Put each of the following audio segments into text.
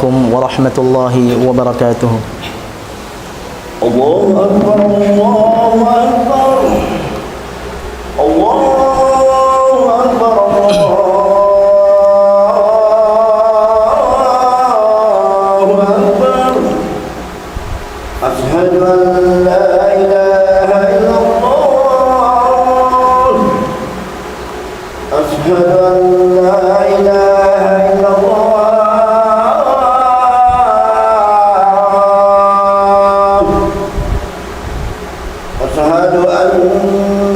عليكم ورحمة الله وبركاته. الله أكبر الله أكبر الله أكبر الله أكبر أشهد أن لا إله إلا الله أشهد أن لا إله إلا الله أشهد أن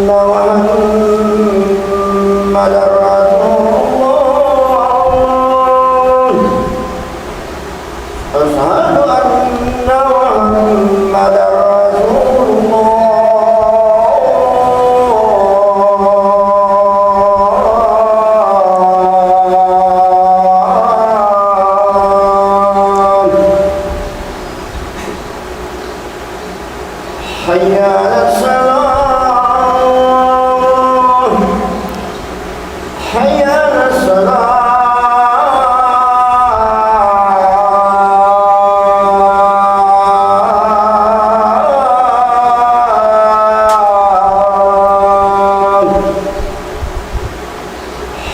محمدا رسول الله أشهد أن محمدا رسول الله. حي على الصلاة حي على الصلاة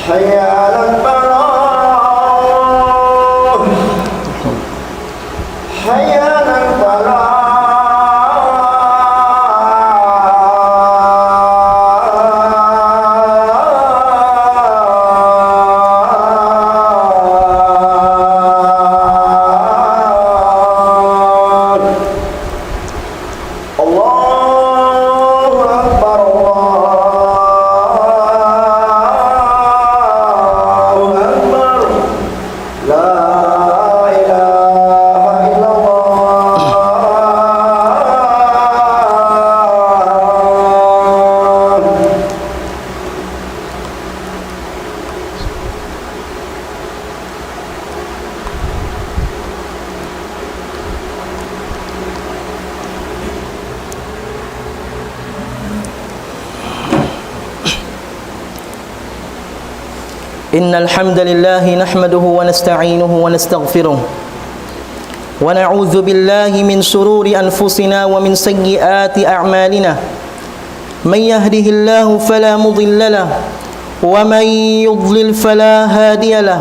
حي على الفلاح حي على الفلاح. الله أكبر الله أكبر لا إله إلا الله. إن الحمد لله نحمده ونستعينه ونستغفره ونعوذ بالله من شرور أنفسنا ومن سيئات أعمالنا. من يهده الله فلا مضل له ومن يضلل فلا هادي له.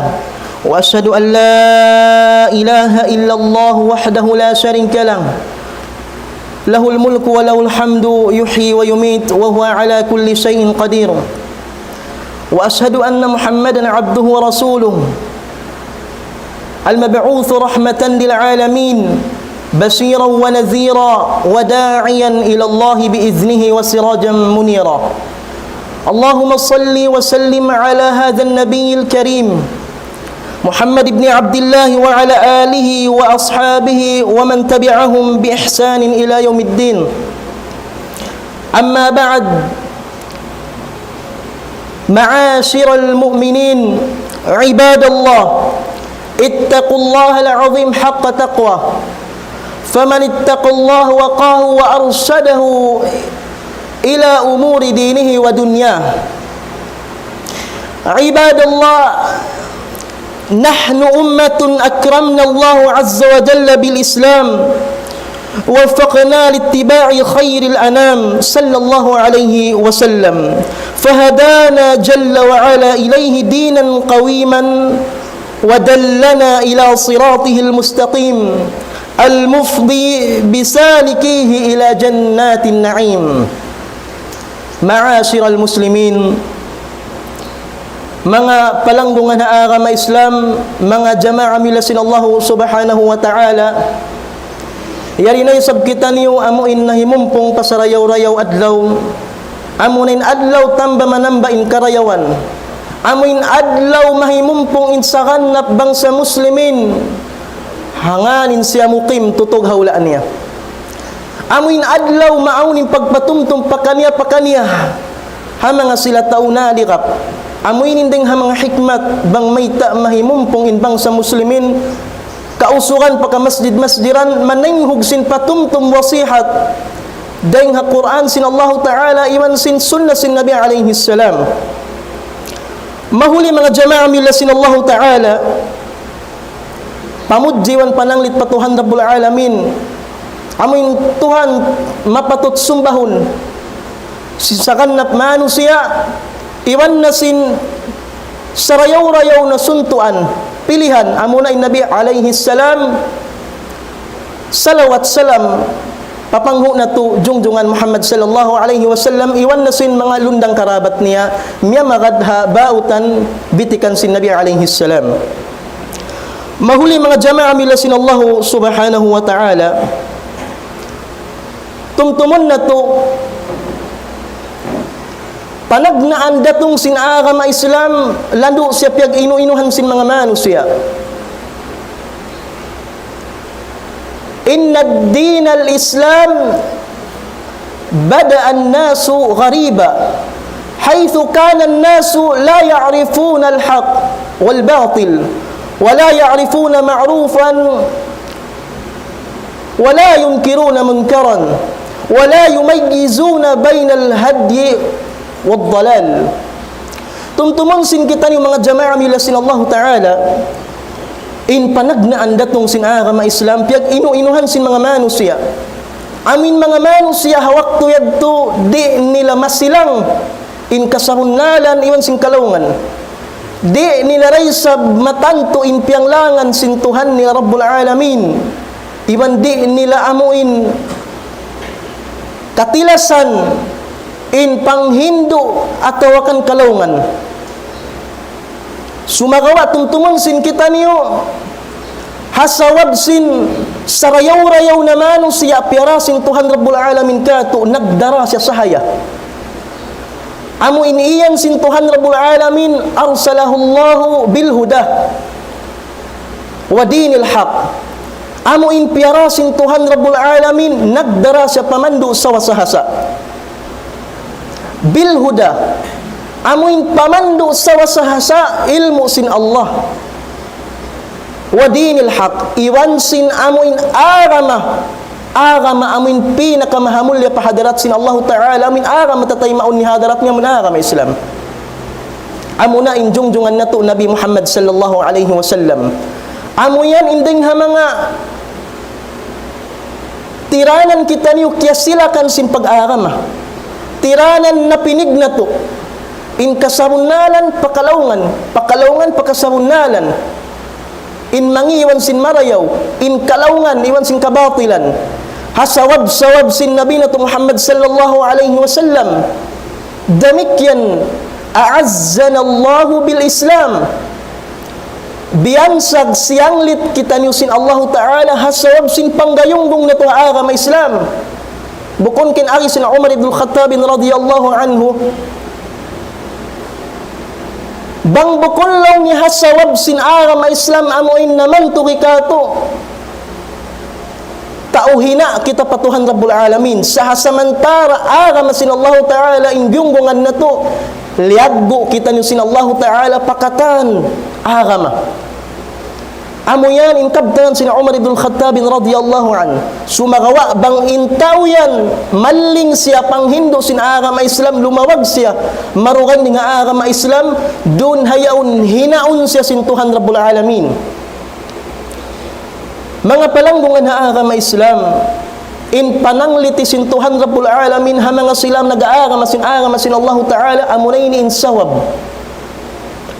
وأشهد أن لا إله إلا الله وحده لا شريك له له الملك وله الحمد يحيي ويميت وهو على كل شيء قدير. وأشهد أن محمدا عبده ورسوله المبعوث رحمة للعالمين بشيرا ونذيرا وداعيا إلى الله بإذنه وسراجا منيرا. اللهم صل وسلم على هذا النبي الكريم محمد بن عبد الله وعلى آله وأصحابه ومن تبعهم بإحسان إلى يوم الدين. أما بعد، معاشر المؤمنين عباد الله، اتقوا الله العظيم حق تقواه. فمن اتقى الله وقاه وأرشده إلى أمور دينه ودنياه. عباد الله، نحن أمة أكرمنا الله عز وجل بالإسلام، وفقنا لاتباع خير الأنام صلى الله عليه وسلم، فهدانا جل وعلا إليه دينا قويما ودلنا إلى صراطه المستقيم المفضي بسالكيه إلى جنات النعيم. معاشر المسلمين، mga palanggungan na agama Islam, mga jama'a milasin Allah subhanahu wa ta'ala, yari na isab kita niyo amuin na himumpong pasarayaw-rayaw adlaw, amunin adlaw tamba manambain karayawan, amuin adlaw mahimumpong insakan na bangsa muslimin, hanganin siya mukim tutog haulaan niya. Amuin adlaw maaunin pagpatumtum pakaniya ha mga sila tauna likap. Amuinin ding ha mga hikmat bang mayta mahimumpong inbang sa muslimin, kausuran pagka masjid-masjiran manayhugsin patumtum wasihat ding ha Quran sin Allah Ta'ala iwan sin sunnah sin Nabi alaihi salam. Mahuli mga jama'a mila sin Allah Ta'ala, pamudjiwan pananglit patuhan Rabbul Alamin, amoy Tuhan mapatut sumbahon, sisakan na manusia, iwan na sin sarayaw-rayaw na suntuan, pilihan, amo na Nabi alaihi salam, salawat salam, papangho na to jungjungan Muhammad sallallahu alaihi wasallam, iwan na sin mga lundang karabat niya, miya magadha bautan bitikan sin Nabi alaihi salam. Mahuli mga jama'a mila sin Allah subhanahu wa ta'ala, tumtumon na to panagnaan datong sinara ma Islam, lalo siya piyag inu-inuhan sin mga manusia. Inna ad-din al-Islam bada an-nasu ghariba haythu kana an-nasu la ya'rifuna al-haq wal-batil wa la ya'rifuna ma'rufan wa la yunkiruna munkaran wa la yumayyizuna bayna al-hadyi wad-dalal. Tumtumon sin kita ni mga jama'a mila sin Allah Ta'ala, in panagnaan datong sin agama Islam, piyag inu-inuhan sin mga manusia. Amin mga manusia hawak tuyad to, di nila masilang in kasahunalan iwan sin kalungan. Di nila raysab matanto in piyanglangan sin Tuhan ni Rabbul Alamin. Iwan di nila amuin katilasan in panghindo at tawakan kalungan. Sumagawa tumtumon sin kita niyo, hasawab sin sarayaw-rayaw na manusia, piyara sin Tuhan Rabbul Alamin kato, nagdara siya sahaya. Amo iniyan sin Tuhan Rabbul Alamin, arsalahullahu bilhuda wa dinil haq. Amo in piyara sin Tuhan Rabbul Alamin, nagdara siya pamandu sa wasahasa. Bilhuda, amuin pamandu sa wasahasa, ilmu sin Allah. Wa dinil haq, iwan sin amuin agama amuin pinakamahamulya pahadarat sin Allah Ta'ala, amuin agama tatay maun ni hadarat niya mun agama Islam. Amo na in jungjungan na to Nabi Muhammad sallallahu alaihi wasallam. Amo yan inding ha mga tiranan kita niyo kya silakan sin pag-agama. Tiranan na pinig na to, in kasabunalan pakalaungan pakasabunalan, in mangiwan sin marayaw, in kalaungan iwan sin kabatilan, hasawab-sawab sin Nabi na to Muhammad sallallahu alaihi wasallam. Damikyan a'azzana Allahu bil Islam, biyansag siyanglit kita niyo sin Allah Ta'ala, hasawab sin panggayungbong na to agama Islam. Bukon kin ari sin Umar ibn Khattab radhiyallahu anhu, bang bukon lang ni hasawab sin agama Islam, amuin naman to kikato tauhina kita patuhan Rabbul Alamin sa hasamantara agama sin Allah Ta'ala ingyunggungan na to, liagbo kita ni sin Allah Ta'ala pakatan agama. Amo yan inkabtan sin Umar ibn Khattab radhiyallahu an, sumagawa bang intaw yan maling siya panghindo sin agama Islam, lumawag siya marugan ni nga agama Islam, dun hayaun hinaun siya sin Tuhan Rabbul Alamin. Mga palanggungan na agama Islam, in panangliti sin Tuhan Rabbul Alamin, ha mga silam nag-aagama sin Allah Ta'ala, amo na ini insawab.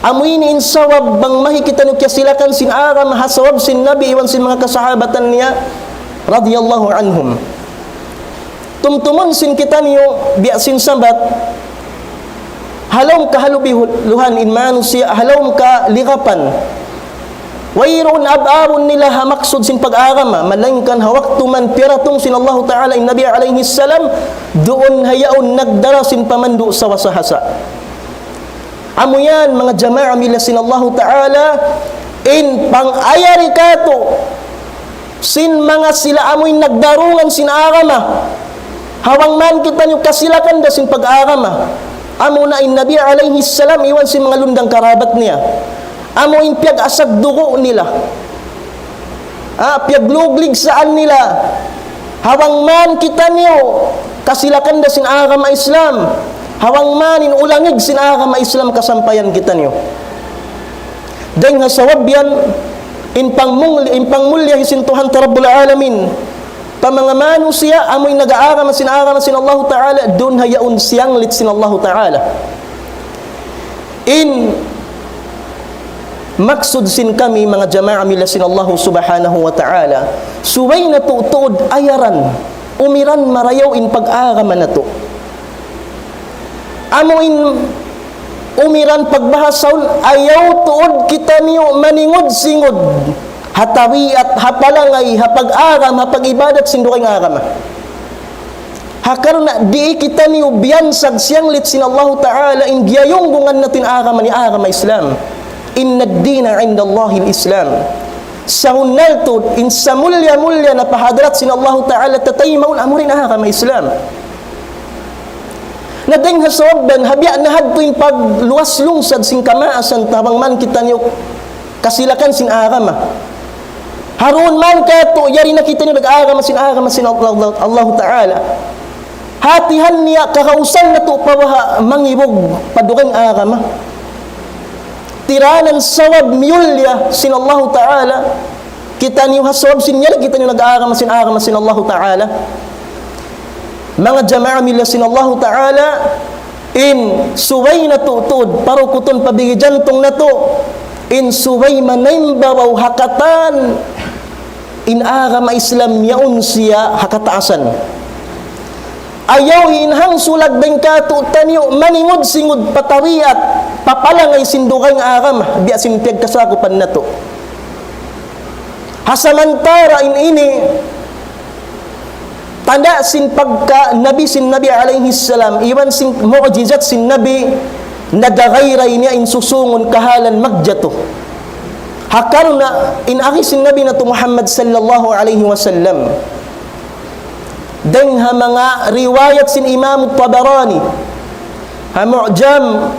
Amuin insawab bang mahikita nyo kya silakan sin agam, hasawab sin Nabi iwan sin mga kasahabatan niya radhiyallahu anhum. Tumtumon sin kita niyo biya sin sabat, halom ka halubihuluhan in manusia, halom ka likapan, wayroon ab-abon nila hamaksud sin pag-agama, malangkan hawak tuman piratong sin Allah Ta'ala in Nabi alaihi salam, doon hayaon nagdara sin pamandu sa wasahasa. Amo yan mga jama'a mila sin Allah Ta'ala, in pang-ayari kato sin mga sila amoy nagdarungan sin agama, hawang man kita nyo kasilakan da sin pag-agama. Amo na in Nabi alaihi salam iwan sin mga lundang karabat niya, amo in piyag asag dugo nila, piyag luglig saan nila, hawang man kita nyo kasilakan da sin agama Islam, hawang manin ulangig sin agama Islam kasampayan kita niyo. Dahil nga sawab yan, in pangmulya hisintuhan ta Rabbul Alamin pamangamano siya amoy nag-aaram sin Allah Ta'ala dun hayaon siyang lit sin Allah Ta'ala in maksud sin kami mga jama'a mila sin Allah Subhanahu wa Ta'ala suway na tuod ayaran umiran marayaw in pag-aaraman na to amoin umiran pagbahasaon ayaw tuod kita niyo maningod singod hatawi at hapalangay hapag-aram hapag-ibadat sinduking aram hakar na di kita niyo biyansag siyang lit sin Allah Ta'ala in giyayong bungan natin aram ni aram Islam inna ad-dina 'inda Allahi al-Islam sa hunnal to in sa mulya na pahadrat sin Allah Ta'ala tataymaun amurin aram Islam nadeng hasobben habya na hadtuin pagluwas lungsad sing kamaasan tabang man kita niyo kasilakan sin aram haron man ka to yari na kita niyo nag-aram sin Allah Ta'ala hatihan niya kakausan na to pawaha mangibog padukang aram tiranan sawab miyulya sin Allah Ta'ala kita niyo hasob sin yari kita niyo nag-aram sin Allah Ta'ala mga jama'a mila sin Allah Ta'ala in suway na tutod parukuton pabigijantong na to in suway manimbawaw hakatan in agama Islam yaon siya hakataasan ayaw inhang sulag din kato tanyo maningod singod patawiyat papalangay sindukang agama biya sinpiyag kasakupan na to hasamantara in ini tanda sin pagka nabi alaihi salam iwan sin mu'jizat sin nabi nadagayray niya in susungon kahalan magjato hakar na in aki sin nabi na to Muhammad sallallahu alaihi wasallam deng ha mga riwayat sin Imam Tabarani ha mu'jam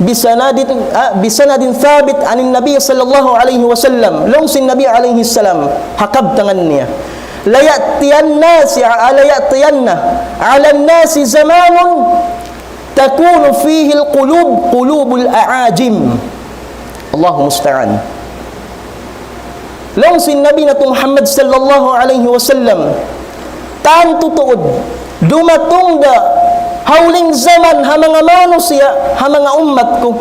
bisanadin thabit anin nabi sallallahu alaihi wasallam long sin nabi alaihi salam hakab tangan niya la ya'tiyanna ala an-nasi zamanun takunu fihi qulubul a'ajim Allahu musta'an long sin nabi na Muhammad sallallahu alaihi wasallam tan tutuod dumatong da hauling zaman ha mga mano siya ha mga ummat ko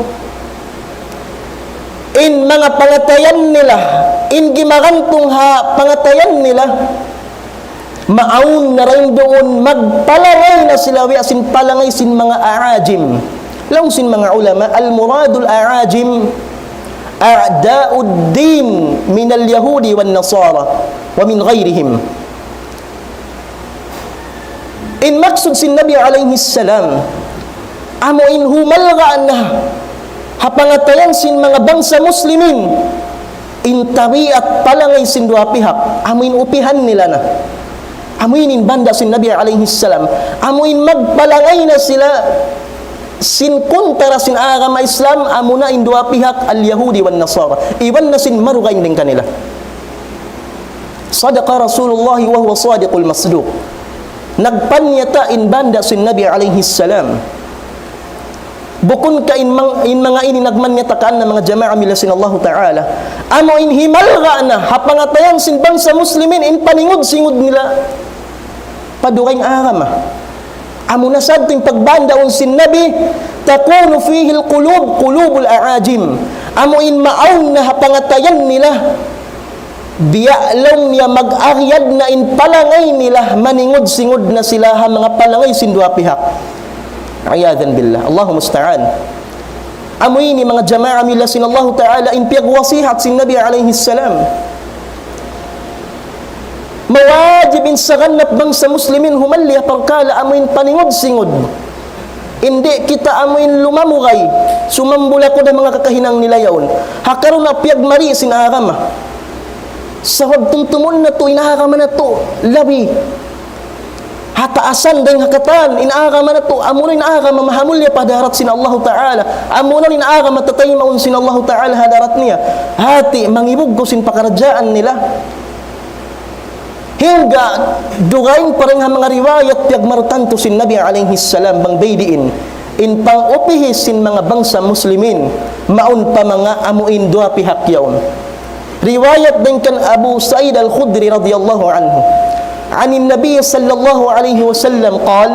in mga pangatayan nila in gimarantong ha pangatayan nila maaun na rin doon magpalangay na sila asin palangay sin mga aajim lang sin mga ulama al-muradul aajim a'da'ud din min al-yahudi wan nasara wa min ghayrihim in maksud sin nabi alaihi salam amo in humalgaan na hapangatayan sin mga bangsa muslimin intawi at palangay sin dua pihak amuin upihan nila na amuinin banda sin nabi alaihi salam amuin magpalangay na sila sin kuntara sin agama Islam amuna in dua pihak al-yahudi wan nasara iwan na sin marugain din kanila sadaqa Rasulullah wa huwa sadiqul masduq nagpanyata in banda sin nabi alaihi salam bukun ka in mga ini nagmanyata kaan na mga jama'a mila sin Allah Ta'ala amo in himalga na hapangatayan sin bangsa muslimin in paningod singod nila padukay arama amo na sadting pagbandaon sin nabi takunu fihi qulubul a'ajim amo in maaw na hapangatayan nila biya'law niya mag-aryad na in palangay nila maningod singod na sila ha mga palangay sin dua pihak ayadan billah Allahu musta'an amoy ni mga jama'a mila sin Allah Ta'ala in piyagwasihat sin nabi alaihi salam mawajib in sa ganap bangsa muslimin humalya pangkala amoy paningod singod hindi kita amoy lumamugay sumambula ko ng mga kakahinang nila yaon hakaroon na piyagmari sin arama sa wagtungtungon na to inaarama na to labi hataasan dahil hakatan inaarama na to amuna inaarama mahamulya padarat sin Allah Ta'ala amuna inaarama tataymaun sin Allah Ta'ala hadarat niya hati mangibog ko sin pakaradyaan nila hingga dugayin pa rin mga riwayat piyagmarutan to sin Nabi alaihi salam bang baydiin in pang-upihis sin mga bangsa muslimin maun pa mga amuin dua pihak yaon riwayat din kan Abu Sa'id Al-Khudri radhiyallahu anhu عن النبي صلى الله عليه وسلم قال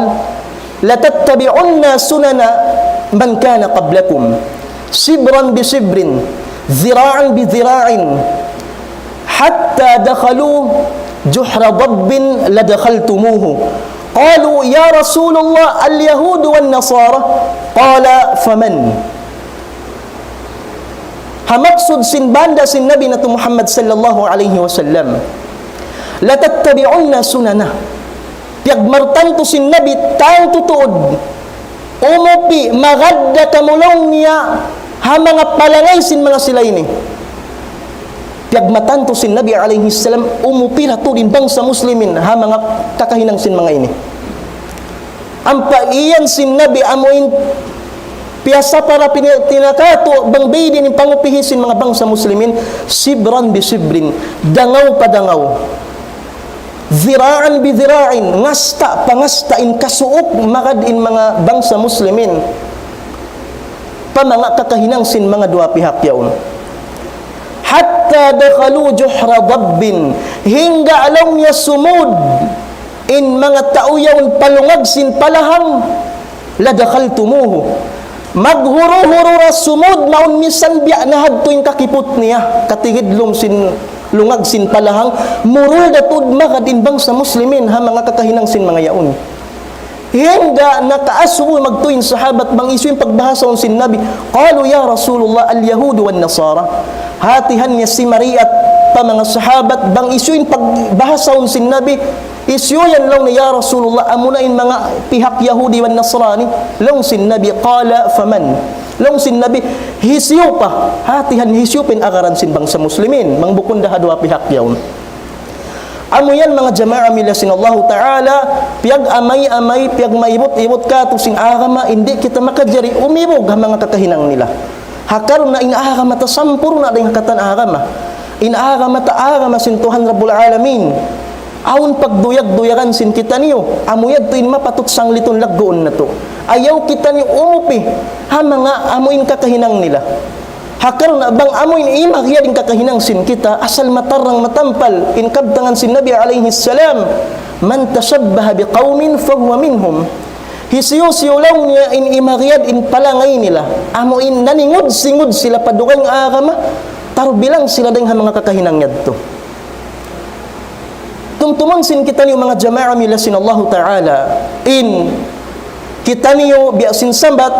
لتتبعن سنن من كان قبلكم شبرا بشبر ذراعا بذراع حتى دخلوا جحر ضب لدخلتموه قالوا يا رسول الله اليهود والنصارى قال فمن hamaksud sin banda sin Nabi nato Muhammad sallallahu alaihi wasallam latattabi'unna sunana piyagmartan to sin Nabi tang tutuod umupi magadda kamulong niya ha mga palangay sin mga sila ini piyagmatan to sin Nabi alaihi salam umupi na to din bangsa muslimin ha mga kakahinang sin mga ini ang paiyan sin Nabi amuin piyasa para tinakato bang baydin ng pangupihisin mga bangsa muslimin sibran bi sibrin dangaw pa dangaw ziraan bi ziraain ngasta pangastain kasuok makadin mga bangsa muslimin pa mga kakahinang sin mga dua pihak yaon hatta dakhalu juhra dabbin hingga alam niya sumud in mga tauyaw palungag sin palahang ladakhaltumuhu maghuro-huro ra sumud maun misan biya na hadto yung kakipot niya katigidlom sin lungag sin palahang murul datud makadinbang sa muslimin ha mga kakahinang sin mga yaon hingga nakaasu magtuin sahabat bang isu yung pagbahasaon sin Nabi qalu ya Rasulullah al-Yahud wan Nasara hatihan niya si Maria at pa mga sahabat bang isu yung pagbahasaon sin Nabi isyu yan lang ni ya Rasulullah amunain mga pihak Yahudi wan Nasrani lang sin Nabi qala faman lang sin Nabi hisyo pa hatihan hisyo pin agaran sin bangsa muslimin mangbukon da hadwa pihak yaon amo yan mga jama'a milasin Allah Ta'ala piyag amay-amay piyag maibot-ibot ka to sin agama hindi kita makajari umibog ha mga kakahinang nila hakar na inaagama ta sampur na ding katan agama inaagama ta agama sin Tuhan Rabbul Alamin aun pagduyag-duyagan sin kita niyo amuyad to in mapatot sang liton laggoon na to ayaw kita niyo umupi ha mga amuin kakahinang nila hakar na bang amuin imagyad in kakahinang sin kita asal matarang matampal in kabtangan sin Nabi alaihi salam man tashabbaha biqaumin fahuwa minhum hisiyo-siyo lang niya in imagyad in palangay nila amuin naningod-singod sila padukang agama tarbilang sila ding ha mga kakahinang yadto tumtumon sin kita niyo mga jama'a milasin Allah Ta'ala in kita niyo biasin sambat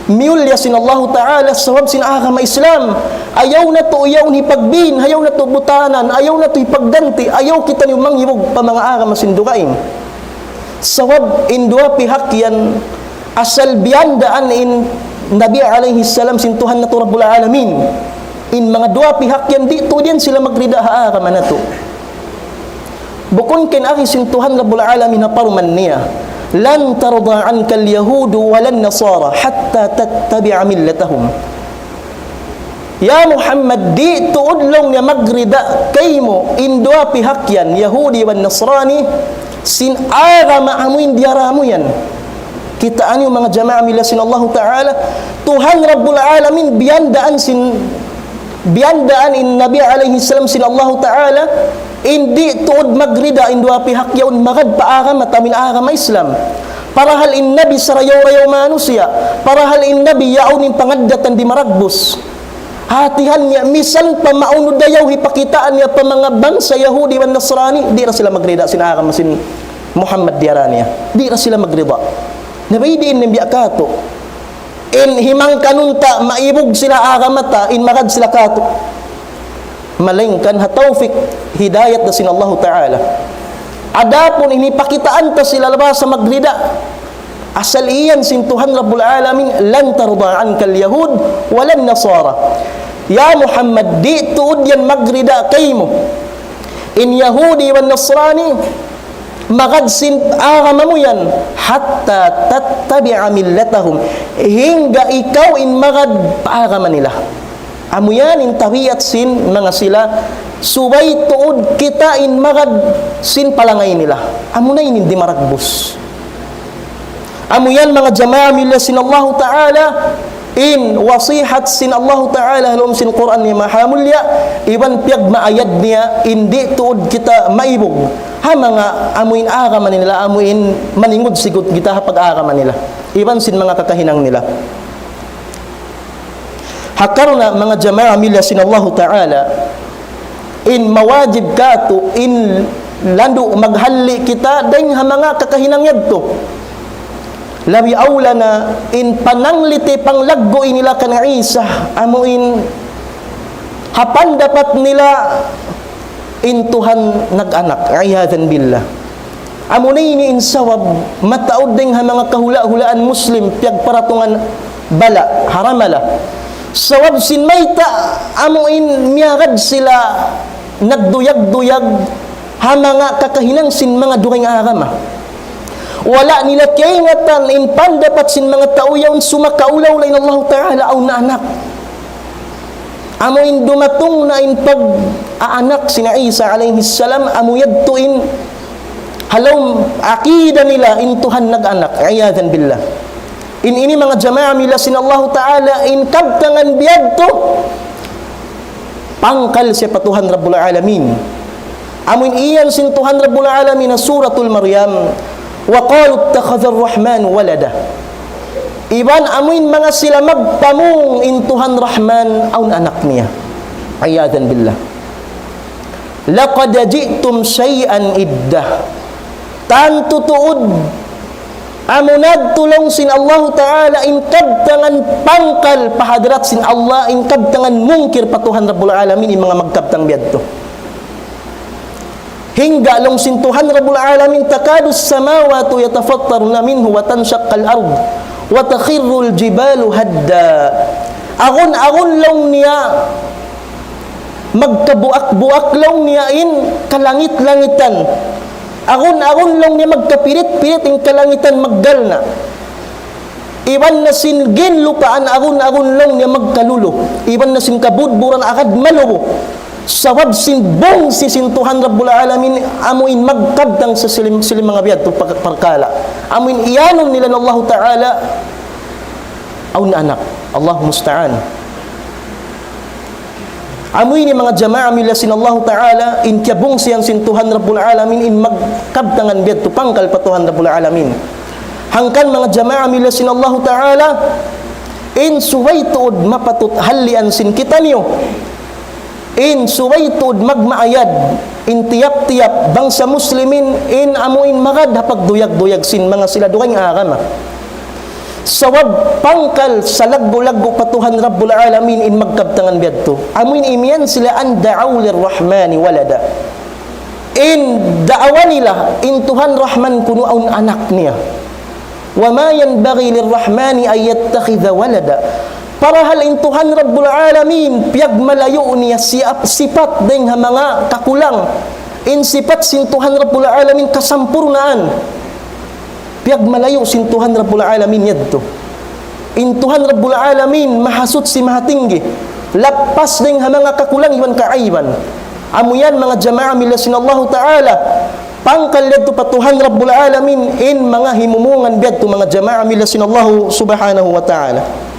miulya sin Allah Ta'ala sawab sin agama Islam ayaw na to ayaw ni pagbin ayaw na to butanan ayaw na to ipagdanti ayaw kita niyo manghibog pa mga agama sin dukain sawab in dua pihak yan asal biyandaan in Nabi alaihi salam sin Tuhan na to Rabbul Alamin in mga dua pihak yan dito din sila magrida ha agama na to bukon ken aki sin Tuhan Rabbul Alamin na paruman niya lan tarda anka al-yahud walan nasara hatta tattabi'a millatahum ya Muhammad di tuudlong ya magrida kaymo indua pihak yan Yahudi wan Nasrani sin agama amuin diaramu yan kita ani mga jama'a milasin Allah Ta'ala Tuhan Rabbul Alamin biyandaan in Nabi alaihi salam sin Allah Ta'ala hindi tuod magrida in dua pihak yaon magad paagama tamin agama Islam parahal in Nabi sarayaw-rayaw manusia parahal in Nabi yaon in pangaddatan di maragbos hatihan niya misan pa maunod dayaw hipakitaan niya pa mga bangsa Yahudi wan Nasrani di ra sila magrida sin agama sin Muhammad diaraniya di ra sila magrida nabaydiin ng biyakato in himang kanunta maibog sila agamata in magad sila kato malingkan ha tawfik hidayat na sin Allah Ta'ala adapon inipakitaan ta sila labas sa magrida asal iyan sin Tuhan Rabbul Alamin lan tarda anka al-yahud walan nasara ya Muhammad di tuod yan magrida kaymo in Yahudi wan Nasrani magad sin agama mo yan hatta tattabi'a millatahum hingga ikaw in magad paagama nila amo yan in tawiyat sin mga sila subay tuod kita in magad sin palangay nila amo na in hindi maragbos amo yan mga jama'a milasin Allah Ta'ala in wasihat sin Allah Ta'ala halom sin Quran ni mahamulya iban piyag maayad niya hindi tuod kita maibog ha mga amuin agaman nila amuin maningod sigot kita ha pag-agaman nila iban sin mga kakahinang nila hakaro na mga jama'a mila sin Allah Ta'ala in mawajib kato in lando maghalli kita dahil ha mga kakahinang yadto labi awla na in panangliti panglaggo nila kana Isa amuin hapan dapat nila in Tuhan nag-anak ayadan billah amunay ni in sawab mataod ding ha mga kahula-hulaan Muslim piyag paratungan bala haramala sawab sin mayta amuin miyagad sila nagduyag-duyag ha mga kakahinang sin mga during agama wala nila kaingatan in pandapat sin mga tauyaw sumakaulaw lain Allah Ta'ala aw na anak amuin dumatong na in pag-aanak sina Isa alayhi salam amuyad tuin halaw akida nila in Tuhan nag-anak ayadan billah in ini mga jama'a mila sin Allah Ta'ala in kabtangan biyadto pangkal siya patuhan Rabbul Alamin amuin iyan sin Tuhan Rabbul Alamin na suratul Maryam wa qalu ittakhadha ar-rahman walada iban amuin mga sila magpamung in Tuhan Rahman aun anak niya ayadan billah laqad ji'tum shay'an iddah tan tutuod amunad tulong sin Allah Ta'ala in kabtangan pangkal pahadrat sin Allah in kabtangan mungkir patuhan Rabbul Alamin in mga magkabtang biyadto hingga long sin Tuhan Rabbul Alamin takadu samawati yatafattaruna minhu wa tanshaqqal ard wa takhirrul jibalu hadda agon long niya magkabuak-buak long niya in kalangit-langitan agon long niya magkapirit-pirit in kalangitan maggalna iban na sin ginlupaan agon long niya magkalulo iban na sin kabudburan akad malubo sawab sin bong si sin Tuhan Rabbul Alamin amuin magkabdang sa silim mga biyad to pagkala amuin iyanon nila ng Allah Ta'ala aw na anak Allah musta'an amuin ni mga jama'a mila sin Allah Ta'ala in kyabong siyang sin Tuhan Rabbul Alamin in magkabdangan biyad to pangkal patuhan Rabbul Alamin hangkan mga jama'a mila sin Allah Ta'ala in suway tuod mapatut halian sin kita niyo in suwaytud magmaayad in tiyap-tiyap bangsa muslimin in amuin magad hapag duyag-duyag sin mga sila during agama sawab pangkal sa laggo-laggo patuhan Rabbul Alamin in magkabtangan biyadto amuin imiyan sila an da'aw lirrahmani walada in da'awa nila in Tuhan Rahman kuno aun anak niya wa ma yanbaghi lirrahmani ay yattakhidha walada para halin Tuhan Rabbul Alamin piyag malayo niya sifat ding ha mga kakulang in sifat sin Tuhan Rabbul Alamin kasampurnaan piyag malayo sin Tuhan Rabbul Alamin yadto in Tuhan Rabbul Alamin mahasut si mahatinggi lapas ding ha mga kakulang iwan kaayban amuyan mga jama'a mila sin Allah Ta'ala pangkal yadto patuhan Rabbul Alamin in mga himumungan biyadto mga jama'a mila sin Allah subhanahu wa ta'ala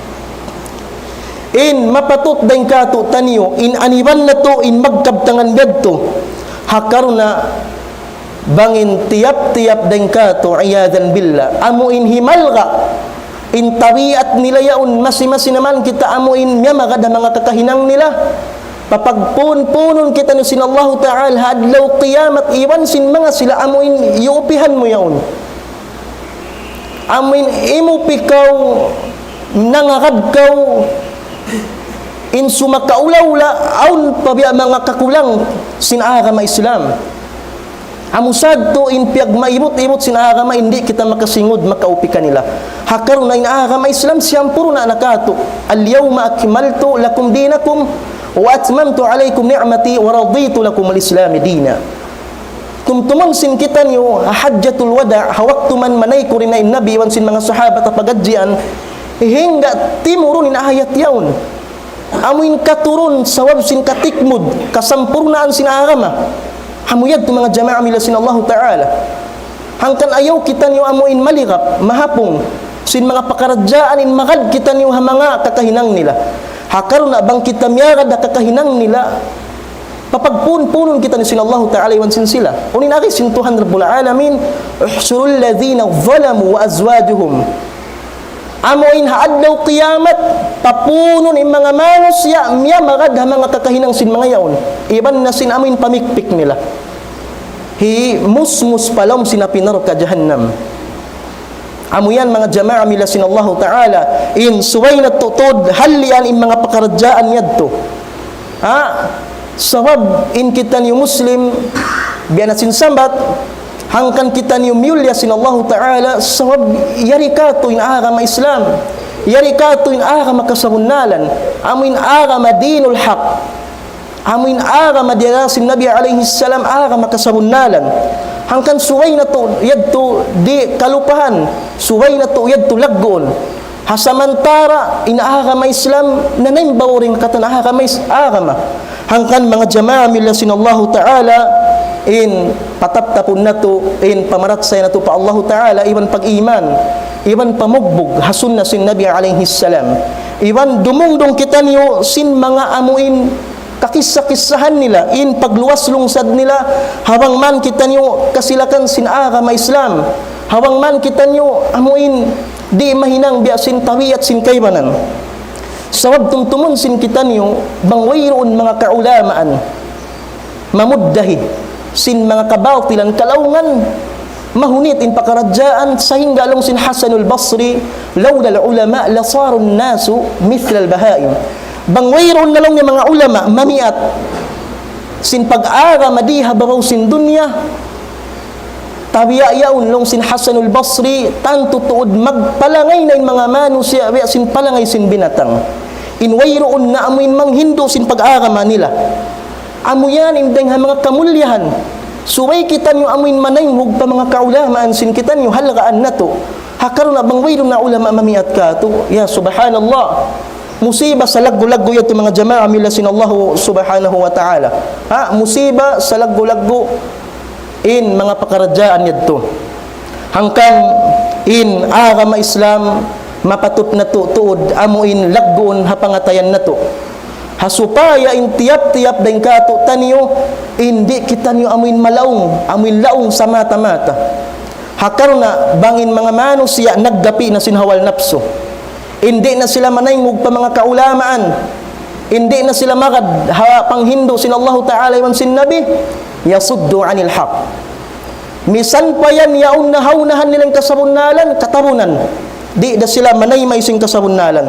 in mapatut deng kato taniyo in aniban na to in magkabtangan gadto hakar na bangin tiyap-tiyap deng kato ayadan billah amo in himalga in tabiat nila yaon masi-masi naman kita amo in miya magada mga kakahinang nila papagpun-punon kita ni sin Allah Ta'ala hadlaw qiyamat iwan sin mga sila amo in iupihan mo yaon amo in imupikaw nangakadkaw in sumakaulaula aun pabiya mga kakulang sin agama Islam amusad to in piyag maimot-imot sin agama hindi kita makasingod makaupi kanila hakaron na in agama Islam siyang puro na nakato al-yawma akmaltu lakum dinakum wa atmamtu alaykum ni'mati wa raditu lakum al-islam dina tumtumon sin kita niyo hajjatul wada hawaktu man manay ko rin na nabi wan sin mga sahabat pagadjian hingga timurun in ayat yaun amuin katurun sawab sin katikmud kasampurnaan sin agama hamuyad to mga jama'a mila sin Allah Ta'ala hangkan ayaw kita niyo amuin maligap mahapong sin mga pakaradyaan in makad kita niyo ha mga kakahinang nila. Hakaron na bang kita miyagad na kakahinang nila, papagpun-punon kita ni sinallahu ta'ala iwan sin sila. Unin aki sintuhan Rabbul Alamin, uhsurul ladhina zalamu wa azwajuhum. Amoin haadlaw qiyamat, papunon in mga manusya, miya magad ha mga kakahinang sin mga yaon. Iban na sin amoin pamikpik nila. Hi musmus palom sinapinaro ka jahannam. Amo yan mga jama'a mila sinallahu ta'ala in suway na tutod halian in mga pakaradyaan yadto. Sawab in kita niyo muslim biya na sinsambat hangkan kita niyo miulya sinallahu ta'ala sawab yari ka to in agama Islam, yari ka to in agama kasabunalan, amin agama dinul haq, amin agama dirasin Nabi alaihi salam agama kasabunalan. Hangkan suway na to yadto di kalupahan, suway na to yadto laggoon. Hasamantara inaagama Islam nanimbaw rin katanaagama agama. Hangkan mga jama'a mila sinallahu ta'ala in pataptapon na to in pamaratsay na to pa Allah ta'ala iwan pag-iman, iwan pamugbog hasun na sin Nabi alaihi salam, iwan dumungdong kita niyo sin mga amuin kakisa-kisahan nila in pagluwas lungsad nila hawang man kita niyo kasilakan sin agama Islam, hawang man kita niyo amuin di mahinang biasin tawi at sin kaybanan. Sawab tumtumun sin kita niyo bangwayroon mga kaulamaan mamuddahi sin mga kabawtilan kalaungan mahunit in pakaradyaan sa hinggalong sin Hasanul Basri lawla al-ulama lasarun nasu mithla al-bahaim. Bangwayroon na lang yung mga ulama mamiat sin pag-ara madiha baraw sin dunya tabiyayaon long sin Hasanul Basri tanto tuod magpalangay na yung mga manusya sin palangay sin binatang in wayroon na amuin manghindo sin pag-ara manila amuyan indeng ha mga kamulyahan suway kita niyo amuin manayhug pa mga kaulamaan sin kita niyo halagaan na to hakaron na bangwayroon na ulama mamiat ka to ya subhanallah. Musiba sa laggo-laggo yato mga jama'a mila sinallahu subhanahu wa ta'ala. Musiba sa laggo-laggo in mga pakaradyaan yato. Hangkan in agama Islam mapatut na to tuod amuin laggoon hapangatayan na to. Hasupaya in tiyap-tiyap daing kato taniyo hindi kita niyo amuin malaong, amuin laong sa mata-mata. Hakaron na bangin mga manusya naggapi na sinhawal napso. Hindi na sila manayngog pa mga kaulamaan. Hindi na sila magad panghindo sin Allah ta'ala iwan sin Nabi yasuddu anil haq. Misan pa yan yaon na haunahan nilang kasabunalan katabunan. Di na sila manaymay sing kasabunalan.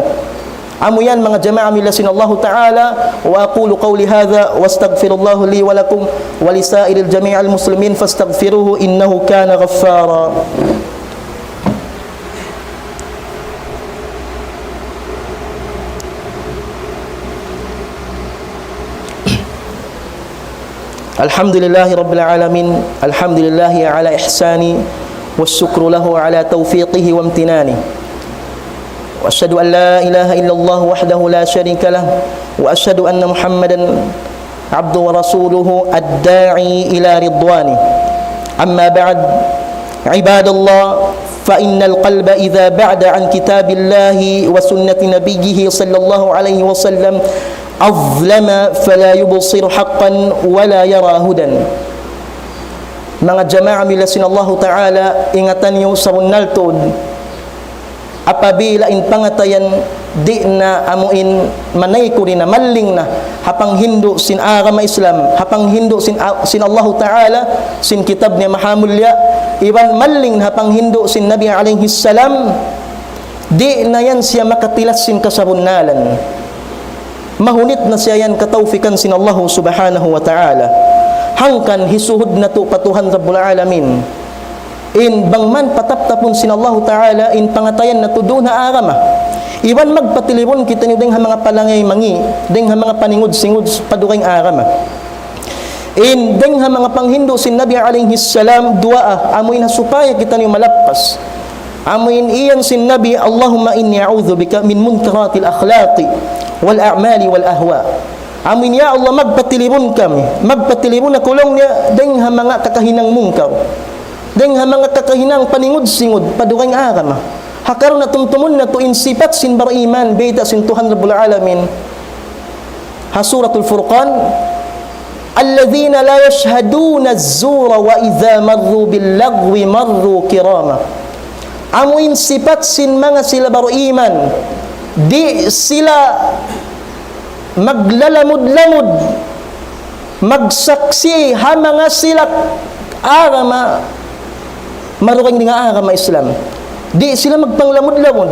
Amo yan mga jama'a mila sin Allah ta'ala wa aqulu qawli hadha wastaghfirullahu li wa lakum wa lisairil jami'al muslimin fastaghfiruhu innahu kana ghaffara. Alhamdulillahi Rabbil Alamin, alhamdulillahi ala ihsani wasyukru lahu ala taufiqihi wa amtinani wa ashhadu an la ilaha illallah wahdahu la syarika lah wa ashhadu anna Muhammadan abduhu wa rasuluhu ad-da'i ila ridwani amma ba'd ibadallah fa innal qalba idha ba'da an kitabillahi wa sunnati nabiyhi sallallahu alaihi wasallam azlama fala yubsir haqqan wala yara hudan. Mga jama'a mila sinallahu ta'ala ingatan niyo sa bunaltod apabila in pangatayan di na amuin manay ko rin na maling na hapang hindo sin agama Islam hapang hindo sin Allah ta'ala sin kitab niya mahamulya iban maling na hapang hindo sin Nabi alaihi salam di na yan siya makatilas sin kasabunalan mahunit na siya yan katawfikan sin Allah subhanahu wa ta'ala hangkan hisuhud na to patuhan Rabbul Alamin in bangman pataptapon sin Allah ta'ala in pangatayan na to doon na agama iwan magpatilibon kita nyo ding ha mga palangay mangi ding ha mga paningod-singod padukang agama in ding ha mga panghindo sin Nabi alaihi salam duaa amoy na supaya kita nyo malappas amoy iyan sin Nabi Allahumma inni a'udhu bika min munkaratil akhlaqi wal a'mali wal ahwa. Amin ya Allah magpatilibon kami. Magpatilibon na kulong niya deng ha mga kakahinang mungkar. Deng ha mga kakahinang paningod-singod padukang agama. Hakaron na tumtumun na to insipat sin bariman beta sin Tuhan Rabbul Alamin. Ha suratul Furqan, alladhina la yashhaduna az-zura wa idza marru bil lagwi marru kirama. Amuin sipat sin mga sila bariman, di sila maglalamud-lamud, magsaksi ha mga sila agama maruking nga agama Islam. Di sila magpanglamud-lamud,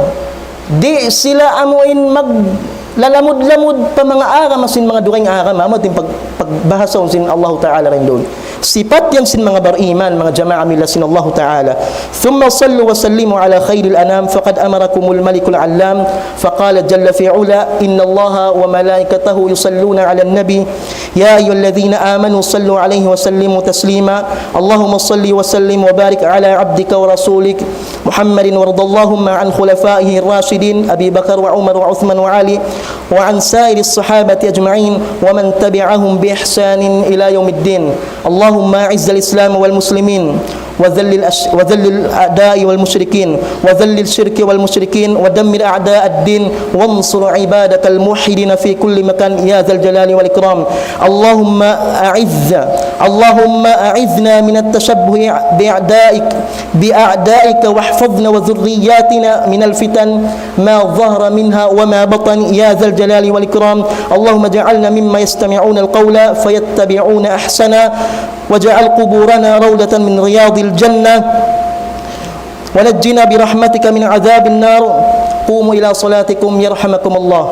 di sila amuin maglalamud-lamud pa mga agama sin mga during agama mo tin pagbahasaw sin Allah Ta'ala rin doon. Sifat yan sin mga bariman, mga jama'a mila sin Allah Ta'ala. Thumma sallu wa sallimu ala khairil anam faqad amarakumul malikul allam faqala jalla fi'ula inna Allah wa malaikatahu yusalluna ala nabi ya ayyuhalladhina amanu sallu alayhi wa sallimu taslima Allahumma salli wa sallim wa barik ala abdika wa rasulik Muhammadin warda Allahumma an khulafaihi ar-rashidin Abi Bakar wa Umar wa Uthman wa Ali wa an sairi as-sahabati ajma'in wa man tabi'ahum bi ihsanin ila yaumiddin. اللهم أعز الإسلام والمسلمين وذل الأعداء والمشركين وذل الشرك والمشركين ودمر أعداء الدين وانصر عبادك الموحدين في كل مكان يا ذا الجلال والإكرام. اللهم أعذنا من التشبه بأعدائك واحفظنا وذرياتنا من الفتن ما ظهر منها وما بطن يا ذا الجلال والإكرام. اللهم اجعلنا مما يستمعون القول فيتبعون أحسنا واجعل قبورنا روضة من رياض الجنة ونجنا برحمتك من عذاب النار. قوموا إلى صلاتكم يرحمكم الله.